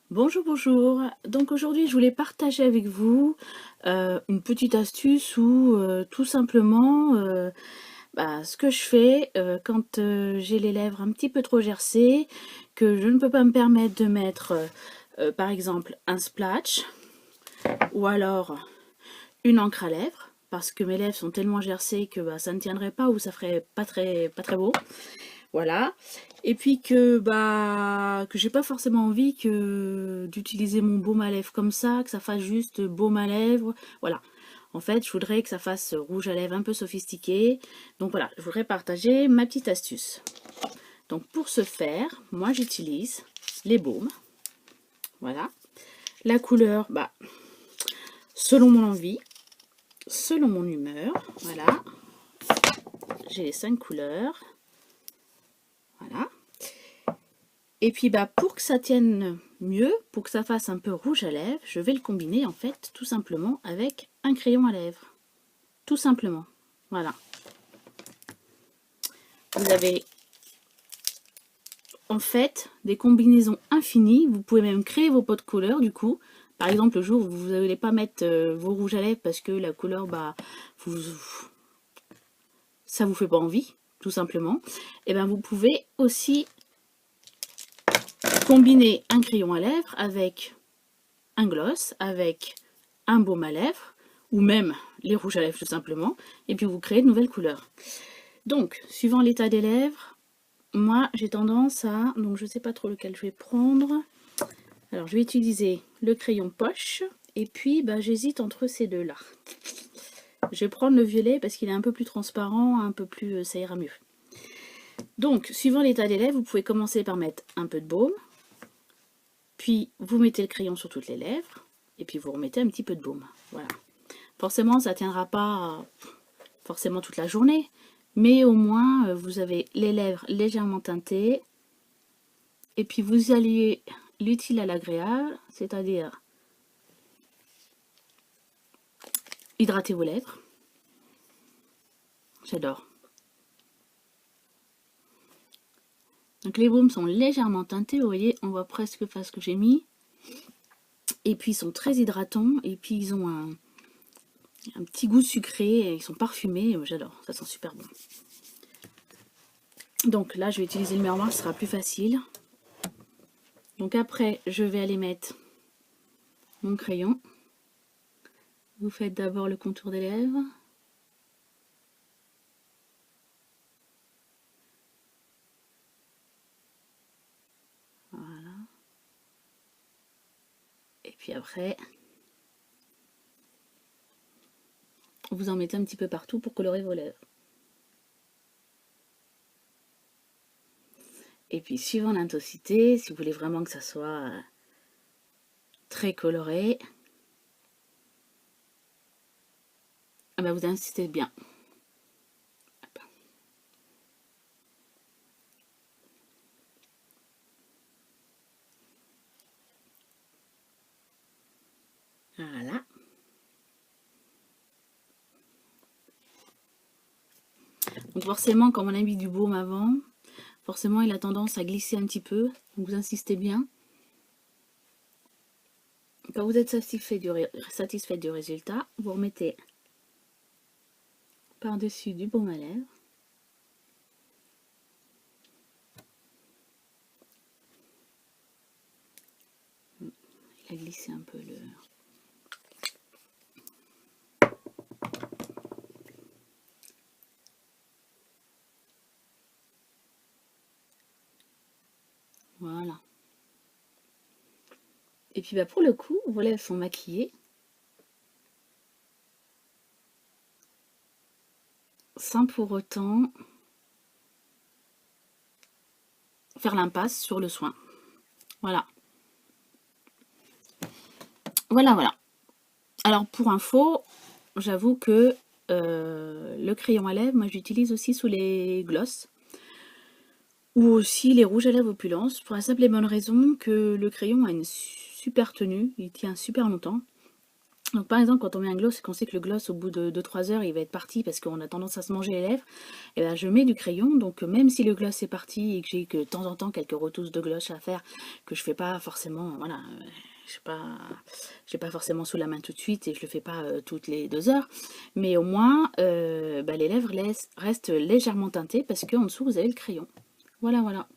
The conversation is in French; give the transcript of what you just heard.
Bonjour, bonjour. Donc aujourd'hui, je voulais partager avec vous une petite astuce ou tout simplement ce que je fais quand j'ai les lèvres un petit peu trop gercées, que je ne peux pas me permettre de mettre par exemple un splash ou alors une encre à lèvres parce que mes lèvres sont tellement gercées que ça ne tiendrait pas ou ça ferait pas très beau. Voilà. Et puis que j'ai pas forcément envie d'utiliser mon baume à lèvres comme ça, que ça fasse juste baume à lèvres. Voilà. En fait, je voudrais que ça fasse rouge à lèvres un peu sophistiqué. Donc voilà, je voudrais partager ma petite astuce. Donc pour ce faire, moi j'utilise les baumes. Voilà. La couleur, selon mon envie, selon mon humeur. Voilà. J'ai les 5 couleurs. Voilà. Et puis pour que ça tienne mieux, pour que ça fasse un peu rouge à lèvres, je vais le combiner en fait tout simplement avec un crayon à lèvres. Tout simplement. Voilà. Vous avez en fait des combinaisons infinies. Vous pouvez même créer vos pots de couleurs du coup. Par exemple, le jour où vous n'allez pas mettre vos rouges à lèvres parce que la couleur, ça vous fait pas envie, tout simplement. Et vous pouvez aussi combiner un crayon à lèvres avec un gloss, avec un baume à lèvres, ou même les rouges à lèvres tout simplement, et puis vous créez de nouvelles couleurs. Donc, suivant l'état des lèvres, moi j'ai tendance à, donc je ne sais pas trop lequel je vais prendre, alors je vais utiliser le crayon poche, et puis j'hésite entre ces deux là. Je vais prendre le violet parce qu'il est un peu plus transparent, un peu plus, ça ira mieux. Donc, suivant l'état des lèvres, vous pouvez commencer par mettre un peu de baume, puis vous mettez le crayon sur toutes les lèvres, et puis vous remettez un petit peu de baume. Voilà. Forcément, ça ne tiendra pas forcément toute la journée, mais au moins vous avez les lèvres légèrement teintées, et puis vous alliez l'utile à l'agréable, c'est-à-dire hydrater vos lèvres. J'adore. Donc les baumes sont légèrement teintés, vous voyez, on voit presque pas ce que j'ai mis. Et puis ils sont très hydratants, et puis ils ont un petit goût sucré, ils sont parfumés, j'adore, ça sent super bon. Donc là je vais utiliser le miroir, ce sera plus facile. Donc après je vais aller mettre mon crayon. Vous faites d'abord le contour des lèvres. Voilà. Et puis après, vous en mettez un petit peu partout pour colorer vos lèvres. Et puis suivant l'intensité, si vous voulez vraiment que ça soit très coloré, vous insistez bien. Voilà. Donc forcément, comme on a mis du baume avant, forcément il a tendance à glisser un petit peu. Donc vous insistez bien. Quand vous êtes satisfait du résultat, vous remettez par-dessus du baume à lèvres. Il a glissé un peu le... Voilà. Et puis pour le coup, vos lèvres sont maquillées. Sans pour autant faire l'impasse sur le soin. Voilà. Voilà. Alors pour info, j'avoue que le crayon à lèvres, moi j'utilise aussi sous les glosses. Ou aussi les rouges à lèvres opulence, pour la simple et bonne raison que le crayon a une super tenue, il tient super longtemps. Donc par exemple, quand on met un gloss et qu'on sait que le gloss, au bout de 2-3 heures, il va être parti parce qu'on a tendance à se manger les lèvres, et ben je mets du crayon. Donc même si le gloss est parti et que j'ai que de temps en temps quelques retouches de gloss à faire, que je fais pas forcément, voilà, je l'ai pas forcément sous la main tout de suite et je le fais pas toutes les 2 heures, mais au moins bah, les lèvres restent légèrement teintées parce qu'en dessous vous avez le crayon. Voilà, voilà.